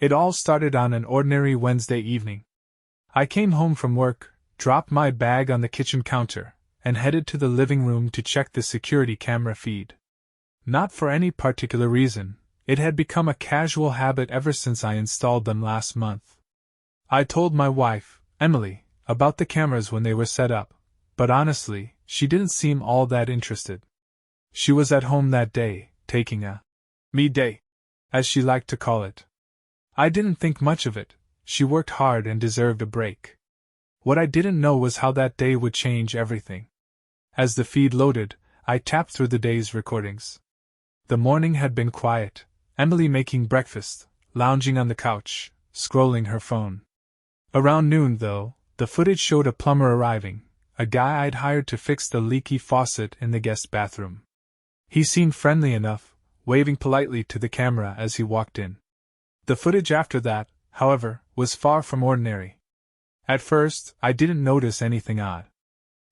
It all started on an ordinary Wednesday evening. I came home from work, dropped my bag on the kitchen counter, and headed to the living room to check the security camera feed. Not for any particular reason, it had become a casual habit ever since I installed them last month. I told my wife, Emily, about the cameras when they were set up, but honestly, she didn't seem all that interested. She was at home that day, taking a me day, as she liked to call it. I didn't think much of it. She worked hard and deserved a break. What I didn't know was how that day would change everything. As the feed loaded, I tapped through the day's recordings. The morning had been quiet, Emily making breakfast, lounging on the couch, scrolling her phone. Around noon, though, the footage showed a plumber arriving, a guy I'd hired to fix the leaky faucet in the guest bathroom. He seemed friendly enough, waving politely to the camera as he walked in. The footage after that, however, was far from ordinary. At first, I didn't notice anything odd.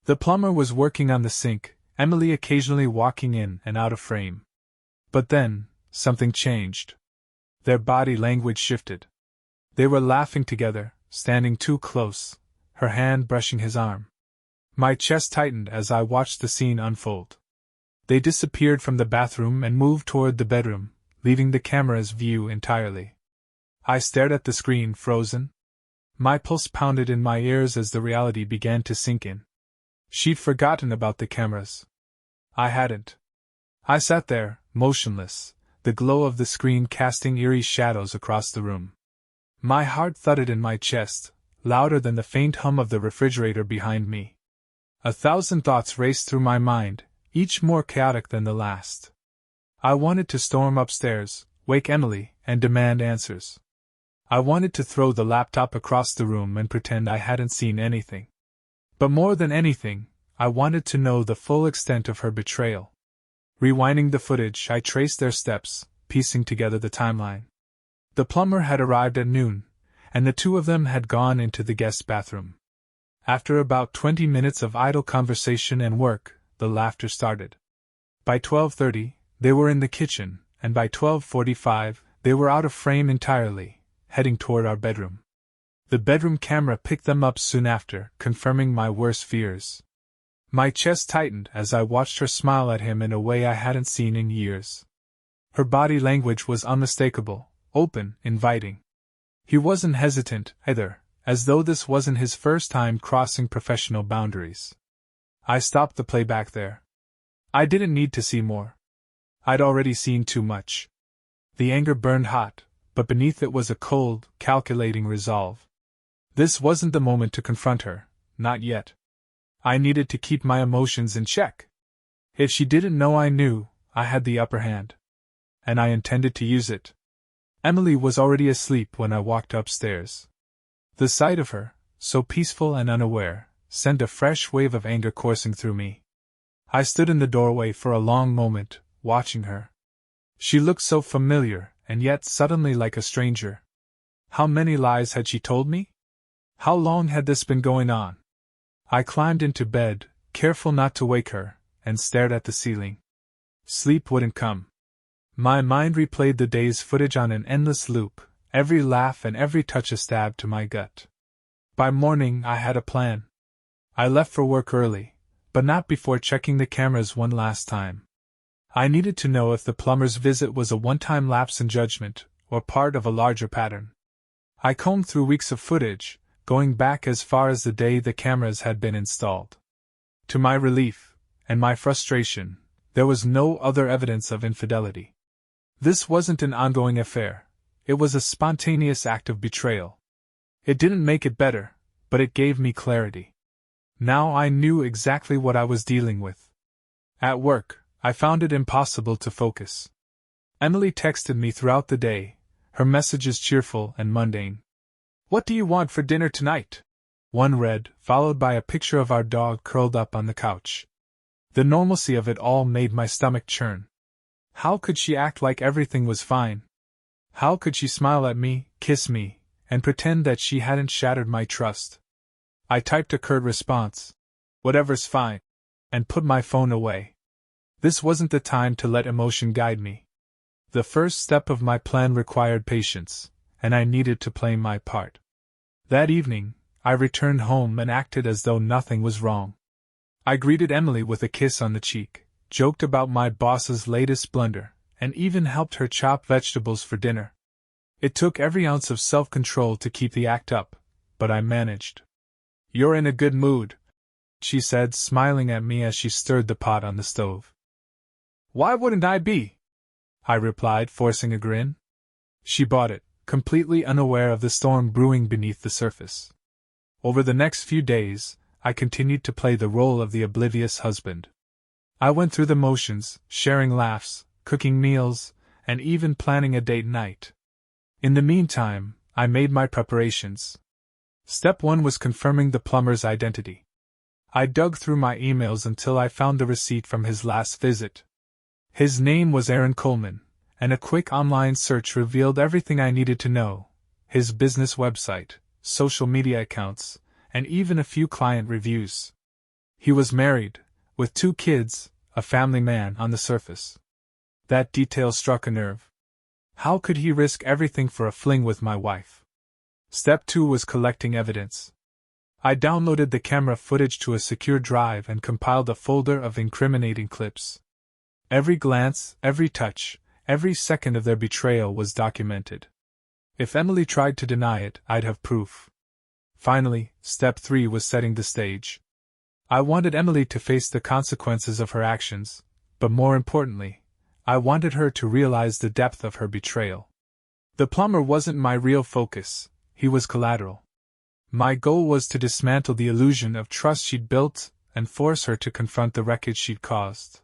The plumber was working on the sink, Emily occasionally walking in and out of frame. But then, something changed. Their body language shifted. They were laughing together, standing too close, her hand brushing his arm. My chest tightened as I watched the scene unfold. They disappeared from the bathroom and moved toward the bedroom, leaving the camera's view entirely. I stared at the screen, frozen. My pulse pounded in my ears as the reality began to sink in. She'd forgotten about the cameras. I hadn't. I sat there, motionless, the glow of the screen casting eerie shadows across the room. My heart thudded in my chest, louder than the faint hum of the refrigerator behind me. 1,000 thoughts raced through my mind, each more chaotic than the last. I wanted to storm upstairs, wake Emily, and demand answers. I wanted to throw the laptop across the room and pretend I hadn't seen anything. But more than anything, I wanted to know the full extent of her betrayal. Rewinding the footage, I traced their steps, piecing together the timeline. The plumber had arrived at noon, and the two of them had gone into the guest bathroom. After about 20 minutes of idle conversation and work, the laughter started. By 12:30, they were in the kitchen, and by 12:45, they were out of frame entirely, heading toward our bedroom. The bedroom camera picked them up soon after, confirming my worst fears. My chest tightened as I watched her smile at him in a way I hadn't seen in years. Her body language was unmistakable, open, inviting. He wasn't hesitant, either, as though this wasn't his first time crossing professional boundaries. I stopped the playback there. I didn't need to see more. I'd already seen too much. The anger burned hot, but beneath it was a cold, calculating resolve. This wasn't the moment to confront her, not yet. I needed to keep my emotions in check. If she didn't know I knew, I had the upper hand. And I intended to use it. Emily was already asleep when I walked upstairs. The sight of her, so peaceful and unaware, sent a fresh wave of anger coursing through me. I stood in the doorway for a long moment, watching her. She looked so familiar, and yet suddenly like a stranger. How many lies had she told me? How long had this been going on? I climbed into bed, careful not to wake her, and stared at the ceiling. Sleep wouldn't come. My mind replayed the day's footage on an endless loop, every laugh and every touch a stab to my gut. By morning I had a plan. I left for work early, but not before checking the cameras one last time. I needed to know if the plumber's visit was a one-time lapse in judgment, or part of a larger pattern. I combed through weeks of footage, going back as far as the day the cameras had been installed. To my relief, and my frustration, there was no other evidence of infidelity. This wasn't an ongoing affair, it was a spontaneous act of betrayal. It didn't make it better, but it gave me clarity. Now I knew exactly what I was dealing with. At work, I found it impossible to focus. Emily texted me throughout the day, her messages cheerful and mundane. "What do you want for dinner tonight?" one read, followed by a picture of our dog curled up on the couch. The normalcy of it all made my stomach churn. How could she act like everything was fine? How could she smile at me, kiss me, and pretend that she hadn't shattered my trust? I typed a curt response, "Whatever's fine," and put my phone away. This wasn't the time to let emotion guide me. The first step of my plan required patience, and I needed to play my part. That evening, I returned home and acted as though nothing was wrong. I greeted Emily with a kiss on the cheek, joked about my boss's latest blunder, and even helped her chop vegetables for dinner. It took every ounce of self-control to keep the act up, but I managed. "You're in a good mood," she said, smiling at me as she stirred the pot on the stove. "Why wouldn't I be?" I replied, forcing a grin. She bought it, completely unaware of the storm brewing beneath the surface. Over the next few days, I continued to play the role of the oblivious husband. I went through the motions, sharing laughs, cooking meals, and even planning a date night. In the meantime, I made my preparations. Step 1 was confirming the plumber's identity. I dug through my emails until I found the receipt from his last visit. His name was Aaron Coleman, and a quick online search revealed everything I needed to know: his business website, social media accounts, and even a few client reviews. He was married, with 2 kids, a family man on the surface. That detail struck a nerve. How could he risk everything for a fling with my wife? Step 2 was collecting evidence. I downloaded the camera footage to a secure drive and compiled a folder of incriminating clips. Every glance, every touch, every second of their betrayal was documented. If Emily tried to deny it, I'd have proof. Finally, step 3 was setting the stage. I wanted Emily to face the consequences of her actions, but more importantly, I wanted her to realize the depth of her betrayal. The plumber wasn't my real focus, he was collateral. My goal was to dismantle the illusion of trust she'd built and force her to confront the wreckage she'd caused.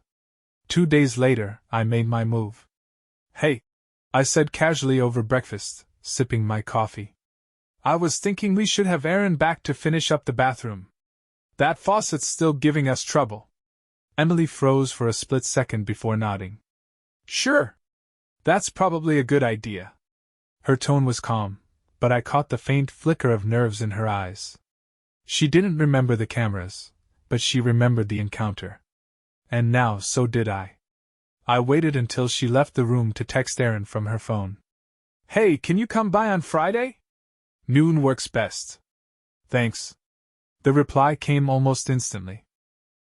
2 days later, I made my move. "Hey," I said casually over breakfast, sipping my coffee. "I was thinking we should have Aaron back to finish up the bathroom. That faucet's still giving us trouble." Emily froze for a split second before nodding. "Sure. That's probably a good idea." Her tone was calm, but I caught the faint flicker of nerves in her eyes. She didn't remember the cameras, but she remembered the encounter. And now so did I. I waited until she left the room to text Aaron from her phone. "Hey, can you come by on Friday? Noon works best." "Thanks." The reply came almost instantly.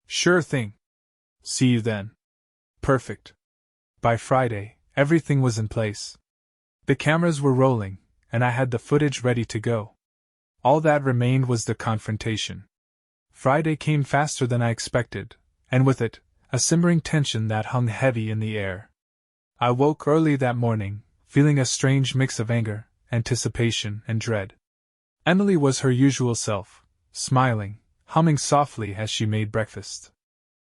"Sure thing. See you then." Perfect. By Friday, everything was in place. The cameras were rolling, and I had the footage ready to go. All that remained was the confrontation. Friday came faster than I expected, and with it, a simmering tension that hung heavy in the air. I woke early that morning, feeling a strange mix of anger, anticipation, and dread. Emily was her usual self, smiling, humming softly as she made breakfast.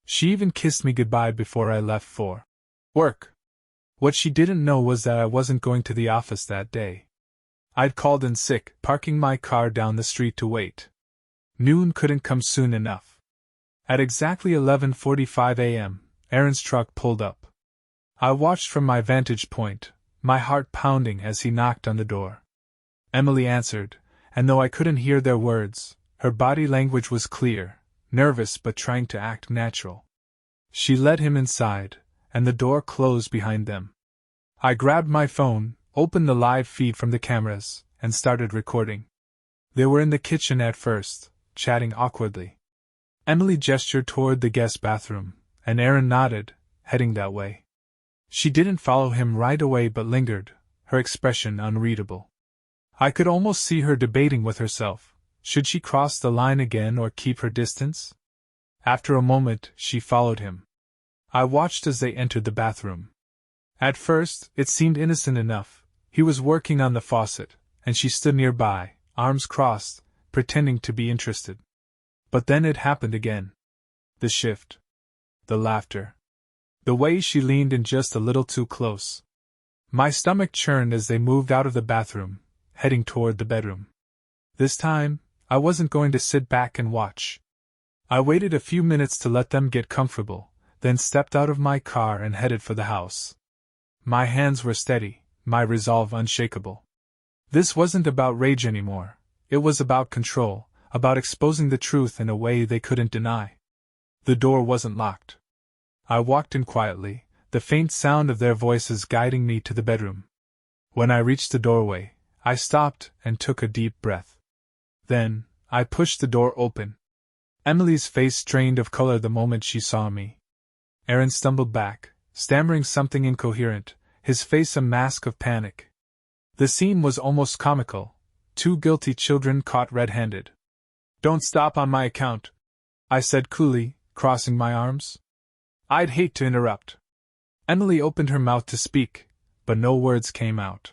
She even kissed me goodbye before I left for work. What she didn't know was that I wasn't going to the office that day. I'd called in sick, parking my car down the street to wait. Noon couldn't come soon enough. At exactly 11:45 a.m., Aaron's truck pulled up. I watched from my vantage point, my heart pounding as he knocked on the door. Emily answered, and though I couldn't hear their words, her body language was clear, nervous but trying to act natural. She led him inside, and the door closed behind them. I grabbed my phone, opened the live feed from the cameras, and started recording. They were in the kitchen at first, chatting awkwardly. Emily gestured toward the guest bathroom, and Aaron nodded, heading that way. She didn't follow him right away but lingered, her expression unreadable. I could almost see her debating with herself. Should she cross the line again or keep her distance? After a moment, she followed him. I watched as they entered the bathroom. At first, it seemed innocent enough. He was working on the faucet, and she stood nearby, arms crossed, pretending to be interested. But then it happened again. The shift. The laughter. The way she leaned in just a little too close. My stomach churned as they moved out of the bathroom, heading toward the bedroom. This time, I wasn't going to sit back and watch. I waited a few minutes to let them get comfortable, then stepped out of my car and headed for the house. My hands were steady, my resolve unshakable. This wasn't about rage anymore. It was about control, about exposing the truth in a way they couldn't deny. The door wasn't locked. I walked in quietly, the faint sound of their voices guiding me to the bedroom. When I reached the doorway, I stopped and took a deep breath. Then, I pushed the door open. Emily's face strained of color the moment she saw me. Aaron stumbled back, stammering something incoherent, his face a mask of panic. The scene was almost comical, two guilty children caught red-handed. "Don't stop on my account," I said coolly, crossing my arms. "I'd hate to interrupt." Emily opened her mouth to speak, but no words came out.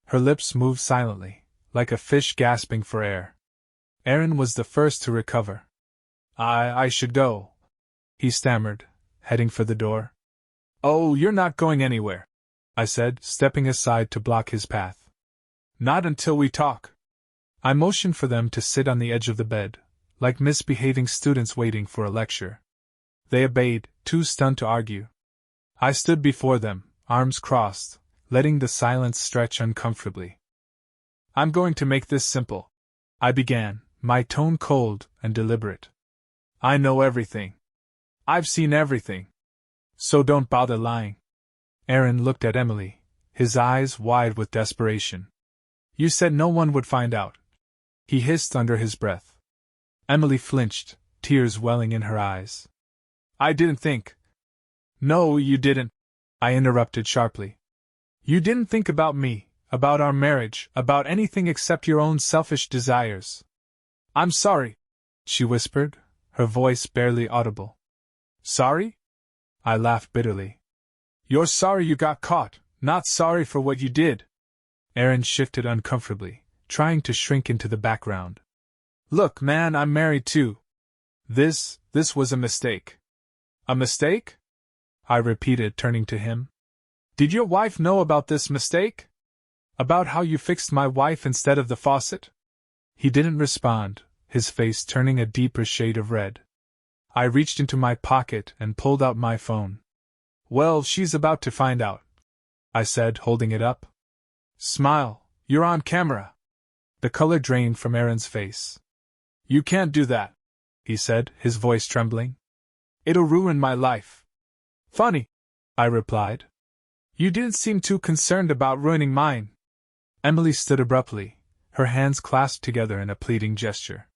Her lips moved silently, like a fish gasping for air. Aaron was the first to recover. I should go," he stammered, heading for the door. "Oh, you're not going anywhere," I said, stepping aside to block his path. "Not until we talk." I motioned for them to sit on the edge of the bed, like misbehaving students waiting for a lecture. They obeyed, too stunned to argue. I stood before them, arms crossed, letting the silence stretch uncomfortably. "I'm going to make this simple," I began, my tone cold and deliberate. "I know everything. I've seen everything. So don't bother lying." Aaron looked at Emily, his eyes wide with desperation. "You said no one would find out," he hissed under his breath. Emily flinched, tears welling in her eyes. "I didn't think." "No, you didn't," I interrupted sharply. "You didn't think about me, about our marriage, about anything except your own selfish desires." "I'm sorry," she whispered, her voice barely audible. "Sorry?" I laughed bitterly. "You're sorry you got caught, not sorry for what you did." Aaron shifted uncomfortably, trying to shrink into the background. "Look, man, I'm married too. This was a mistake." "A mistake?" I repeated, turning to him. "Did your wife know about this mistake? About how you fixed my wife instead of the faucet?" He didn't respond, his face turning a deeper shade of red. I reached into my pocket and pulled out my phone. "Well, she's about to find out," I said, holding it up. "Smile, you're on camera." The color drained from Aaron's face. "You can't do that," he said, his voice trembling. "It'll ruin my life." "Funny," I replied. "You didn't seem too concerned about ruining mine." Emily stood abruptly, her hands clasped together in a pleading gesture.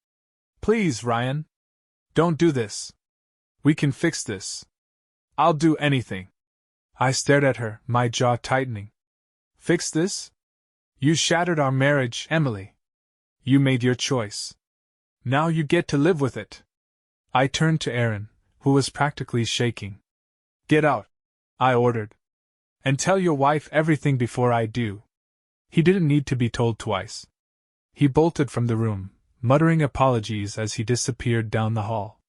"Please, Ryan. Don't do this. We can fix this. I'll do anything." I stared at her, my jaw tightening. "Fix this? You shattered our marriage, Emily. You made your choice. Now you get to live with it." I turned to Aaron, who was practically shaking. "Get out," I ordered. "And tell your wife everything before I do." He didn't need to be told twice. He bolted from the room, muttering apologies as he disappeared down the hall.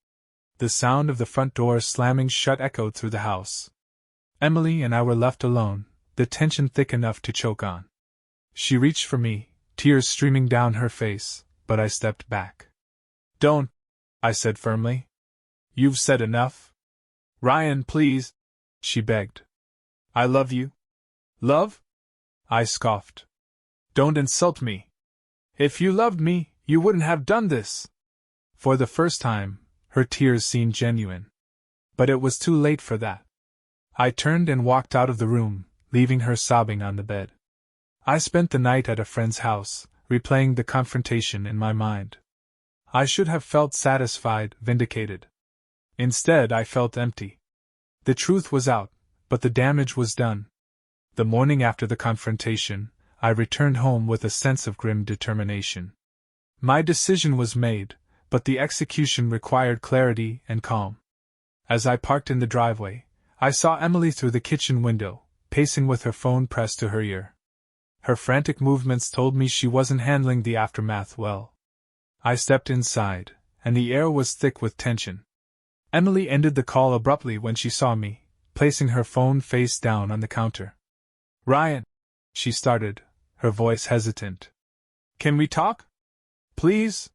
The sound of the front door slamming shut echoed through the house. Emily and I were left alone, the tension thick enough to choke on. She reached for me, tears streaming down her face, but I stepped back. "Don't," I said firmly. "You've said enough. Ryan, please," she begged. "I love you." "Love?" I scoffed. "Don't insult me. If you loved me, you wouldn't have done this." For the first time, her tears seemed genuine. But it was too late for that. I turned and walked out of the room, leaving her sobbing on the bed. I spent the night at a friend's house, replaying the confrontation in my mind. I should have felt satisfied, vindicated. Instead, I felt empty. The truth was out, but the damage was done. The morning after the confrontation, I returned home with a sense of grim determination. My decision was made, but the execution required clarity and calm. As I parked in the driveway, I saw Emily through the kitchen window, pacing with her phone pressed to her ear. Her frantic movements told me she wasn't handling the aftermath well. I stepped inside, and the air was thick with tension. Emily ended the call abruptly when she saw me, placing her phone face down on the counter. "Ryan," she started, her voice hesitant. "Can we talk? Please?"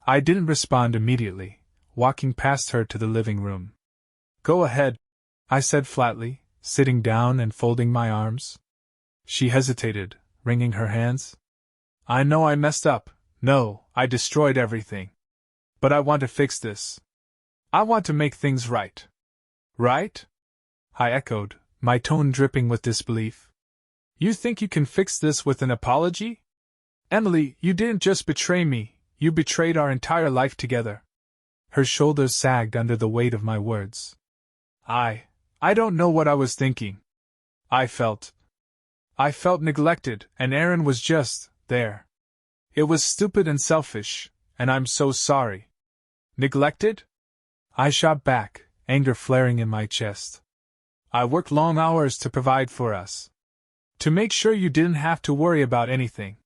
I didn't respond immediately, walking past her to the living room. "Go ahead," I said flatly, sitting down and folding my arms. She hesitated, wringing her hands. "I know I messed up. No, I destroyed everything. But I want to fix this. I want to make things right." "Right?" I echoed, my tone dripping with disbelief. "You think you can fix this with an apology?" Emily, you didn't just betray me, you betrayed our entire life together. Her shoulders sagged under the weight of my words. I don't know what I was thinking. I felt neglected, and Aaron was just there. It was stupid and selfish, and I'm so sorry. Neglected? I shot back, anger flaring in my chest. I worked long hours to provide for us. To make sure you didn't have to worry about anything.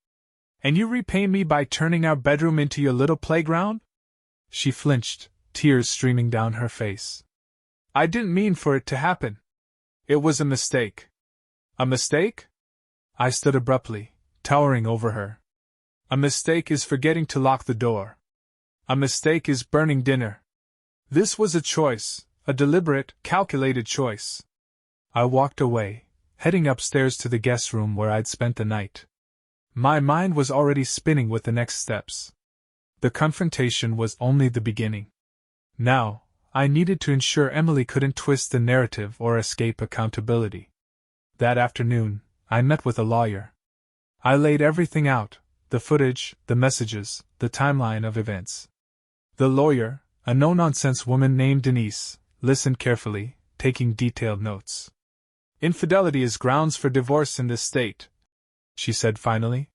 And you repay me by turning our bedroom into your little playground? She flinched, tears streaming down her face. I didn't mean for it to happen. It was a mistake. A mistake? I stood abruptly, towering over her. A mistake is forgetting to lock the door. A mistake is burning dinner. This was a choice, a deliberate, calculated choice. I walked away, heading upstairs to the guest room where I'd spent the night. My mind was already spinning with the next steps. The confrontation was only the beginning. Now, I needed to ensure Emily couldn't twist the narrative or escape accountability. That afternoon, I met with a lawyer. I laid everything out, the footage, the messages, the timeline of events. The lawyer, a no-nonsense woman named Denise, listened carefully, taking detailed notes. Infidelity is grounds for divorce in this state, she said finally.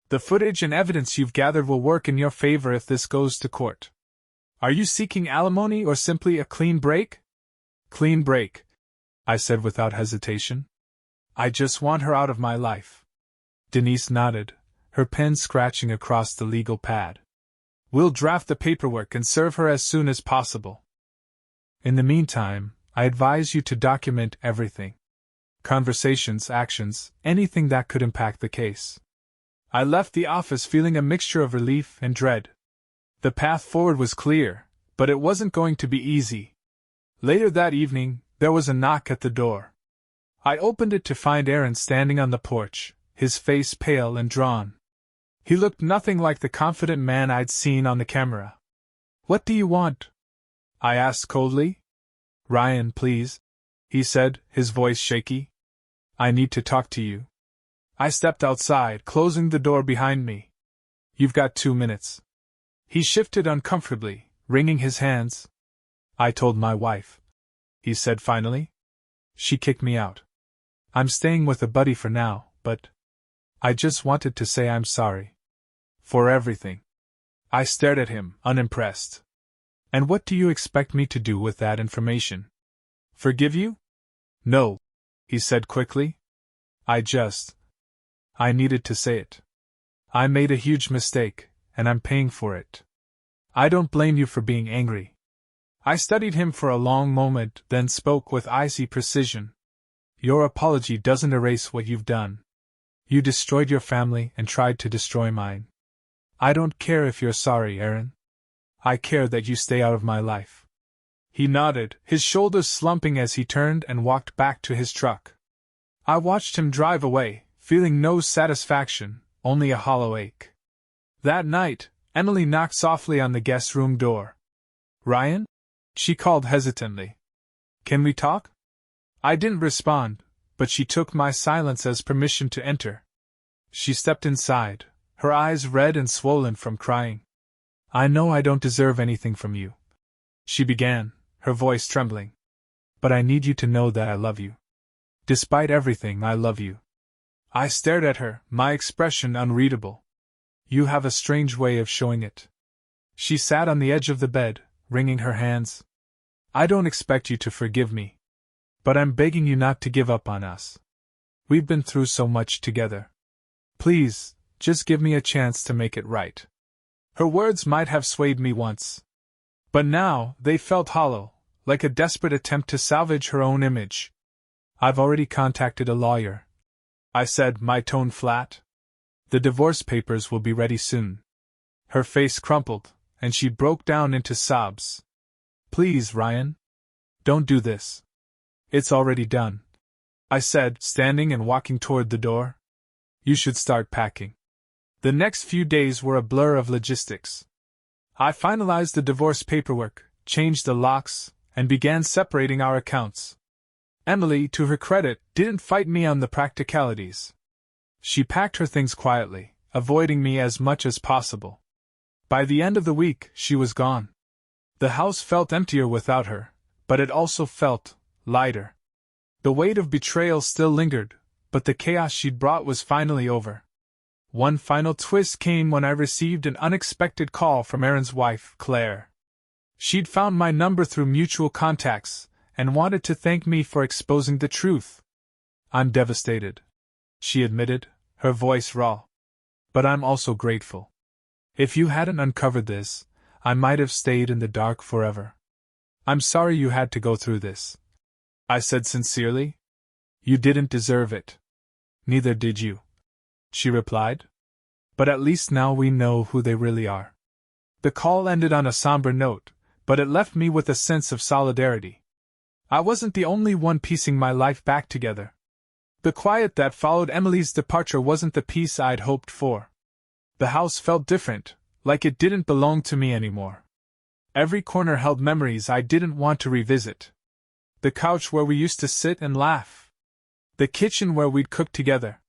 The footage and evidence you've gathered will work in your favor if this goes to court. Are you seeking alimony or simply a clean break? Clean break, I said without hesitation. I just want her out of my life. Denise nodded, her pen scratching across the legal pad. We'll draft the paperwork and serve her as soon as possible. In the meantime, I advise you to document everything. Conversations, actions, anything that could impact the case. I left the office feeling a mixture of relief and dread. The path forward was clear, but it wasn't going to be easy. Later that evening, there was a knock at the door. I opened it to find Aaron standing on the porch, his face pale and drawn. He looked nothing like the confident man I'd seen on the camera. What do you want? I asked coldly. Ryan, please, he said, his voice shaky. I need to talk to you. I stepped outside, closing the door behind me. You've got 2 minutes. He shifted uncomfortably, wringing his hands. I told my wife, he said finally. She kicked me out. I'm staying with a buddy for now, but I just wanted to say I'm sorry. For everything. I stared at him, unimpressed. And what do you expect me to do with that information? Forgive you? No, he said quickly. I needed to say it. I made a huge mistake, and I'm paying for it. I don't blame you for being angry. I studied him for a long moment, then spoke with icy precision. Your apology doesn't erase what you've done. You destroyed your family and tried to destroy mine. I don't care if you're sorry, Aaron. I care that you stay out of my life. He nodded, his shoulders slumping as he turned and walked back to his truck. I watched him drive away, feeling no satisfaction, only a hollow ache. That night, Emily knocked softly on the guest room door. Ryan? She called hesitantly. Can we talk? I didn't respond, but she took my silence as permission to enter. She stepped inside, her eyes red and swollen from crying. I know I don't deserve anything from you, she began, her voice trembling. But I need you to know that I love you. Despite everything, I love you. I stared at her, my expression unreadable. You have a strange way of showing it. She sat on the edge of the bed, wringing her hands. I don't expect you to forgive me. But I'm begging you not to give up on us. We've been through so much together. Please, just give me a chance to make it right. Her words might have swayed me once. But now, they felt hollow, like a desperate attempt to salvage her own image. I've already contacted a lawyer, I said, my tone flat. The divorce papers will be ready soon. Her face crumpled, and she broke down into sobs. Please, Ryan. Don't do this. It's already done, I said, standing and walking toward the door. You should start packing. The next few days were a blur of logistics. I finalized the divorce paperwork, changed the locks, and began separating our accounts. Emily, to her credit, didn't fight me on the practicalities. She packed her things quietly, avoiding me as much as possible. By the end of the week, she was gone. The house felt emptier without her, but it also felt lighter. The weight of betrayal still lingered, but the chaos she'd brought was finally over. One final twist came when I received an unexpected call from Aaron's wife, Claire. She'd found my number through mutual contacts, and wanted to thank me for exposing the truth. "I'm devastated," she admitted, her voice raw. "But I'm also grateful. If you hadn't uncovered this, I might have stayed in the dark forever. I'm sorry you had to go through this," I said sincerely. "You didn't deserve it." "Neither did you," she replied. "But at least now we know who they really are." The call ended on a somber note, but it left me with a sense of solidarity. I wasn't the only one piecing my life back together. The quiet that followed Emily's departure wasn't the peace I'd hoped for. The house felt different, like it didn't belong to me anymore. Every corner held memories I didn't want to revisit. The couch where we used to sit and laugh. The kitchen where we'd cook together.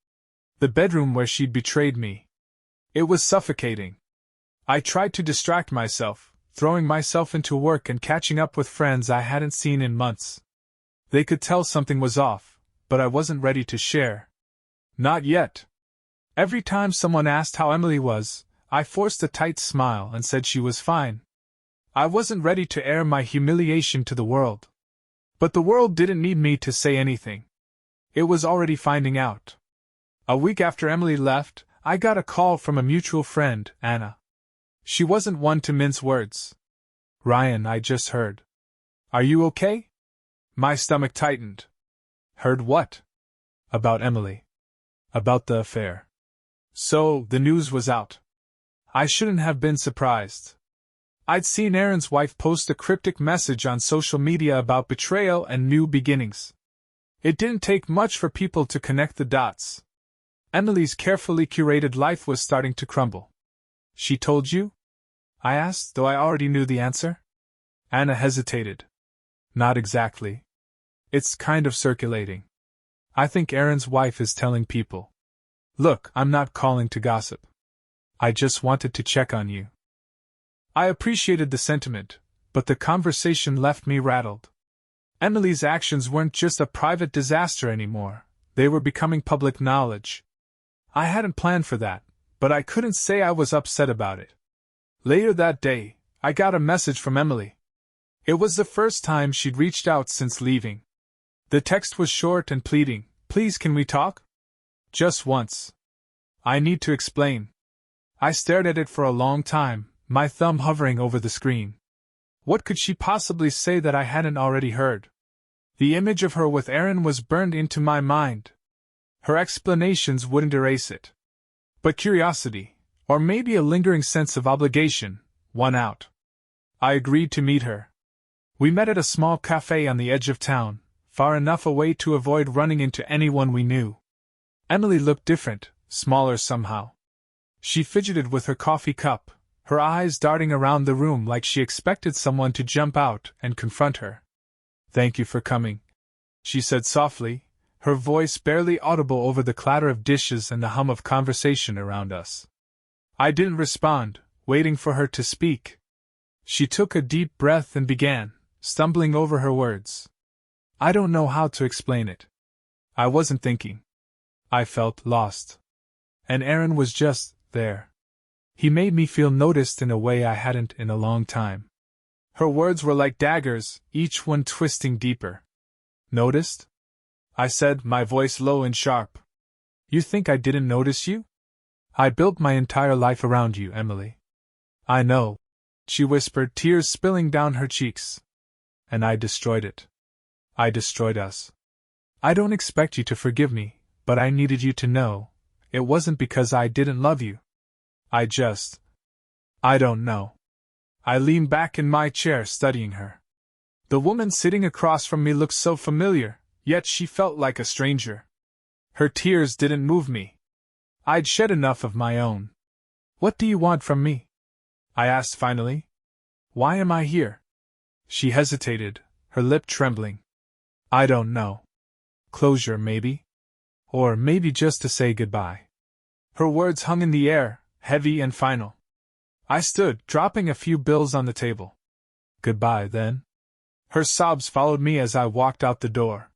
The bedroom where she'd betrayed me. It was suffocating. I tried to distract myself, throwing myself into work and catching up with friends I hadn't seen in months. They could tell something was off, but I wasn't ready to share. Not yet. Every time someone asked how Emily was, I forced a tight smile and said she was fine. I wasn't ready to air my humiliation to the world. But the world didn't need me to say anything. It was already finding out. A week after Emily left, I got a call from a mutual friend, Anna. She wasn't one to mince words. "Ryan, I just heard. Are you okay?" My stomach tightened. "Heard what?" "About Emily. About the affair." So, the news was out. I shouldn't have been surprised. I'd seen Aaron's wife post a cryptic message on social media about betrayal and new beginnings. It didn't take much for people to connect the dots. Emily's carefully curated life was starting to crumble. "She told you?" I asked, though I already knew the answer. Anna hesitated. "Not exactly. It's kind of circulating. I think Aaron's wife is telling people. Look, I'm not calling to gossip. I just wanted to check on you." I appreciated the sentiment, but the conversation left me rattled. Emily's actions weren't just a private disaster anymore, they were becoming public knowledge. I hadn't planned for that, but I couldn't say I was upset about it. Later that day, I got a message from Emily. It was the first time she'd reached out since leaving. The text was short and pleading. "Please, can we talk?" Just once. "I need to explain." I stared at it for a long time, my thumb hovering over the screen. What could she possibly say that I hadn't already heard? The image of her with Aaron was burned into my mind. Her explanations wouldn't erase it. But curiosity, or maybe a lingering sense of obligation, won out. I agreed to meet her. We met at a small cafe on the edge of town, far enough away to avoid running into anyone we knew. Emily looked different, smaller somehow. She fidgeted with her coffee cup, her eyes darting around the room like she expected someone to jump out and confront her. "Thank you for coming," she said softly, her voice barely audible over the clatter of dishes and the hum of conversation around us. I didn't respond, waiting for her to speak. She took a deep breath and began, stumbling over her words. I don't know how to explain it. I wasn't thinking. I felt lost. And Aaron was just there. He made me feel noticed in a way I hadn't in a long time. Her words were like daggers, each one twisting deeper. "Noticed?" I said, my voice low and sharp. "You think I didn't notice you? I built my entire life around you, Emily." "I know," she whispered, tears spilling down her cheeks. "And I destroyed it. I destroyed us. I don't expect you to forgive me, but I needed you to know, it wasn't because I didn't love you. I don't know." I leaned back in my chair studying her. The woman sitting across from me looked so familiar, yet she felt like a stranger. Her tears didn't move me. I'd shed enough of my own. "What do you want from me?" I asked finally. "Why am I here?" She hesitated, her lip trembling. "I don't know. Closure, maybe? Or maybe just to say goodbye." Her words hung in the air, heavy and final. I stood, dropping a few bills on the table. Goodbye, then. Her sobs followed me as I walked out the door.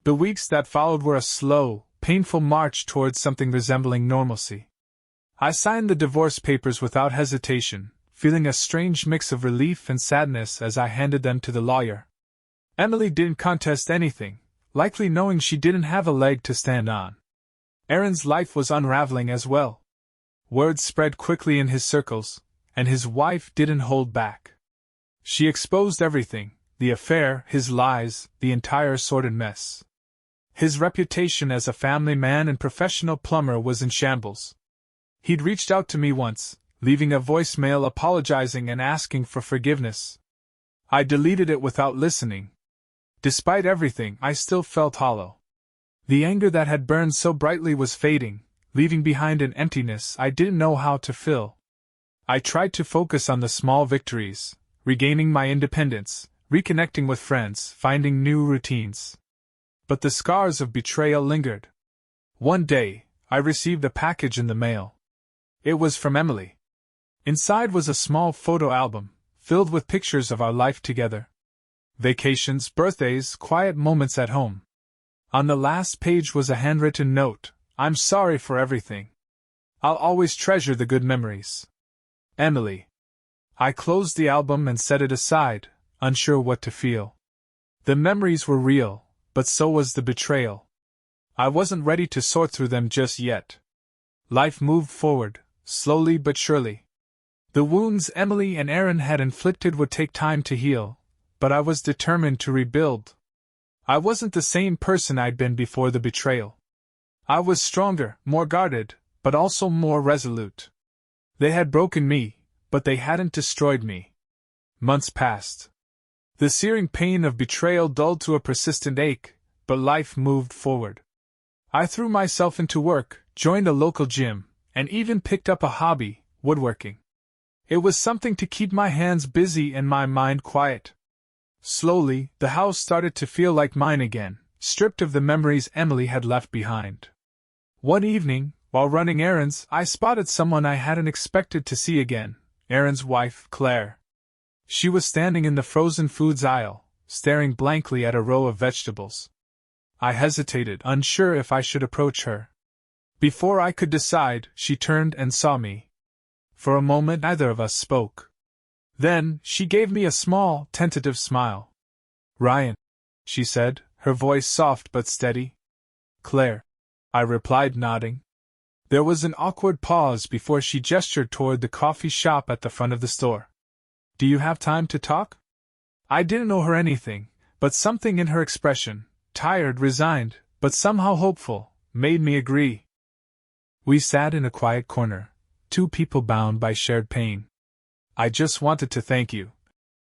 The weeks that followed were a slow, painful march towards something resembling normalcy. I signed the divorce papers without hesitation, feeling a strange mix of relief and sadness as I handed them to the lawyer. Emily didn't contest anything, likely knowing she didn't have a leg to stand on. Aaron's life was unraveling as well. Word spread quickly in his circles, and his wife didn't hold back. She exposed everything, the affair, his lies, the entire sordid mess. His reputation as a family man and professional plumber was in shambles. He'd reached out to me once, leaving a voicemail apologizing and asking for forgiveness. I deleted it without listening. Despite everything, I still felt hollow. The anger that had burned so brightly was fading, leaving behind an emptiness I didn't know how to fill. I tried to focus on the small victories, regaining my independence, reconnecting with friends, finding new routines. But the scars of betrayal lingered. One day, I received a package in the mail. It was from Emily. Inside was a small photo album, filled with pictures of our life together. Vacations, birthdays, quiet moments at home. On the last page was a handwritten note: "I'm sorry for everything. I'll always treasure the good memories. Emily." I closed the album and set it aside, unsure what to feel. The memories were real, but so was the betrayal. I wasn't ready to sort through them just yet. Life moved forward, slowly but surely. The wounds Emily and Aaron had inflicted would take time to heal, but I was determined to rebuild. I wasn't the same person I'd been before the betrayal. I was stronger, more guarded, but also more resolute. They had broken me, but they hadn't destroyed me. Months passed. The searing pain of betrayal dulled to a persistent ache, but life moved forward. I threw myself into work, joined a local gym, and even picked up a hobby, woodworking. It was something to keep my hands busy and my mind quiet. Slowly, the house started to feel like mine again, stripped of the memories Emily had left behind. One evening, while running errands, I spotted someone I hadn't expected to see again: Aaron's wife, Claire. She was standing in the frozen foods aisle, staring blankly at a row of vegetables. I hesitated, unsure if I should approach her. Before I could decide, she turned and saw me. For a moment, neither of us spoke. Then, she gave me a small, tentative smile. "Ryan," she said, her voice soft but steady. "Claire," I replied, nodding. There was an awkward pause before she gestured toward the coffee shop at the front of the store. "Do you have time to talk?" I didn't know her anything, but something in her expression, tired, resigned, but somehow hopeful, made me agree. We sat in a quiet corner, two people bound by shared pain. "I just wanted to thank you,"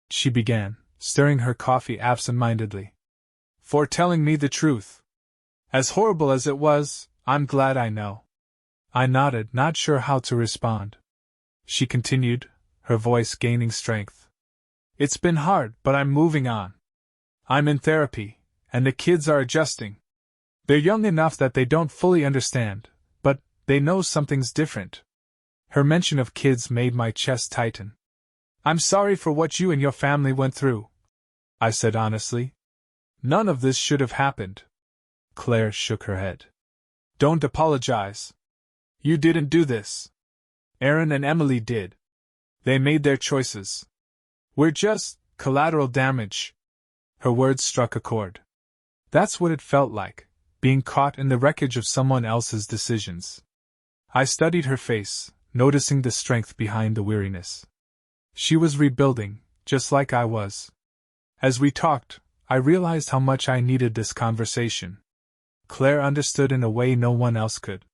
she began, stirring her coffee absent-mindedly, "for telling me the truth. As horrible as it was, I'm glad I know." I nodded, not sure how to respond. She continued, her voice gaining strength. "It's been hard, but I'm moving on. I'm in therapy, and the kids are adjusting. They're young enough that they don't fully understand, but they know something's different." Her mention of kids made my chest tighten. "I'm sorry for what you and your family went through," I said honestly. "None of this should have happened." Claire shook her head. "Don't apologize. You didn't do this. Aaron and Emily did. They made their choices. We're just collateral damage." Her words struck a chord. That's what it felt like, being caught in the wreckage of someone else's decisions. I studied her face, noticing the strength behind the weariness. She was rebuilding, just like I was. As we talked, I realized how much I needed this conversation. Claire understood in a way no one else could.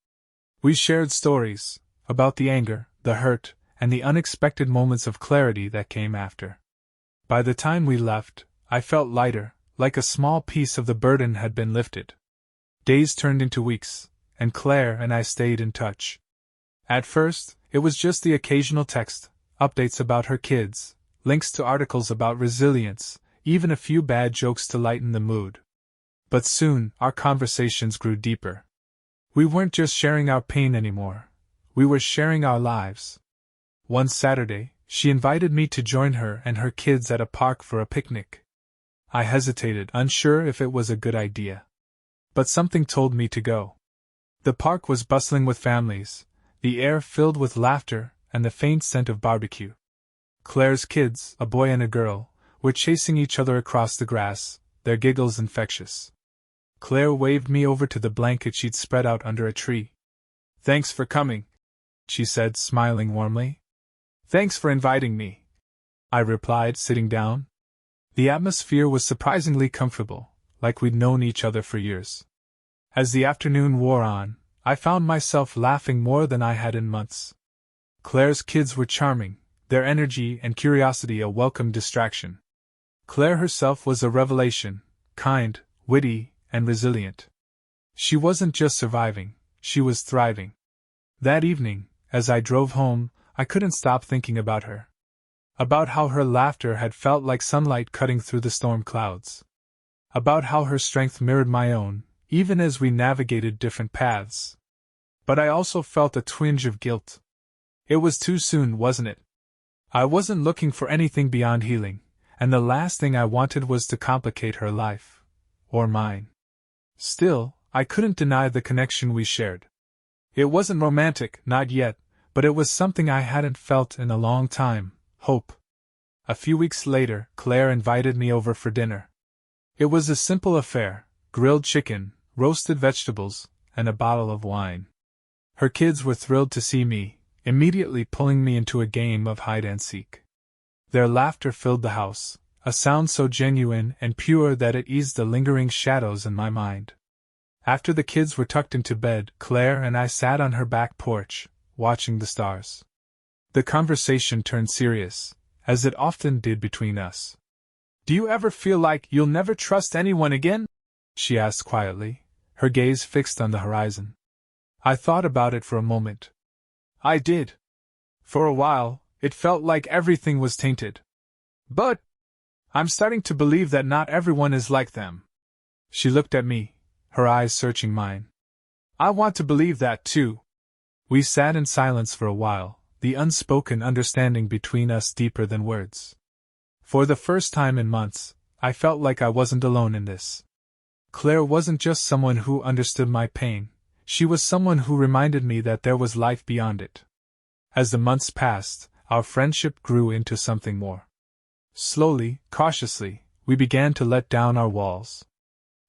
We shared stories, about the anger, the hurt, and the unexpected moments of clarity that came after. By the time we left, I felt lighter, like a small piece of the burden had been lifted. Days turned into weeks, and Claire and I stayed in touch. At first, it was just the occasional text, updates about her kids, links to articles about resilience, even a few bad jokes to lighten the mood. But soon, our conversations grew deeper. We weren't just sharing our pain anymore. We were sharing our lives. One Saturday, she invited me to join her and her kids at a park for a picnic. I hesitated, unsure if it was a good idea. But something told me to go. The park was bustling with families, the air filled with laughter and the faint scent of barbecue. Claire's kids, a boy and a girl, were chasing each other across the grass, their giggles infectious. Claire waved me over to the blanket she'd spread out under a tree. "Thanks for coming," she said, smiling warmly. "Thanks for inviting me," I replied, sitting down. The atmosphere was surprisingly comfortable, like we'd known each other for years. As the afternoon wore on, I found myself laughing more than I had in months. Claire's kids were charming, their energy and curiosity a welcome distraction. Claire herself was a revelation, kind, witty, and resilient. She wasn't just surviving, she was thriving. That evening, as I drove home, I couldn't stop thinking about her. About how her laughter had felt like sunlight cutting through the storm clouds. About how her strength mirrored my own, even as we navigated different paths. But I also felt a twinge of guilt. It was too soon, wasn't it? I wasn't looking for anything beyond healing, and the last thing I wanted was to complicate her life. Or mine. Still, I couldn't deny the connection we shared. It wasn't romantic, not yet, but it was something I hadn't felt in a long time: hope. A few weeks later, Claire invited me over for dinner. It was a simple affair: grilled chicken, roasted vegetables, and a bottle of wine. Her kids were thrilled to see me, immediately pulling me into a game of hide-and-seek. Their laughter filled the house, a sound so genuine and pure that it eased the lingering shadows in my mind. After the kids were tucked into bed, Claire and I sat on her back porch, watching the stars. The conversation turned serious, as it often did between us. "Do you ever feel like you'll never trust anyone again?" she asked quietly, her gaze fixed on the horizon. I thought about it for a moment. I did. For a while, it felt like everything was tainted. But I'm starting to believe that not everyone is like them. She looked at me, her eyes searching mine. I want to believe that too. We sat in silence for a while, the unspoken understanding between us deeper than words. For the first time in months, I felt like I wasn't alone in this. Claire wasn't just someone who understood my pain, she was someone who reminded me that there was life beyond it. As the months passed, our friendship grew into something more. Slowly, cautiously, we began to let down our walls.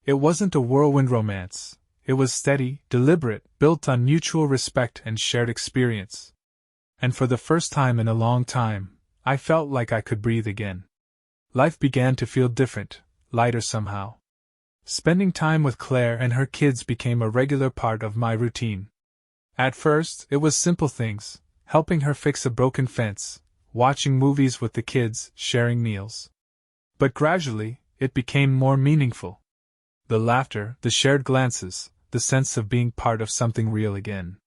It wasn't a whirlwind romance, it was steady, deliberate, built on mutual respect and shared experience. And for the first time in a long time, I felt like I could breathe again. Life began to feel different, lighter somehow. Spending time with Claire and her kids became a regular part of my routine. At first, it was simple things: helping her fix a broken fence, watching movies with the kids, sharing meals. But gradually, it became more meaningful. The laughter, the shared glances, the sense of being part of something real again.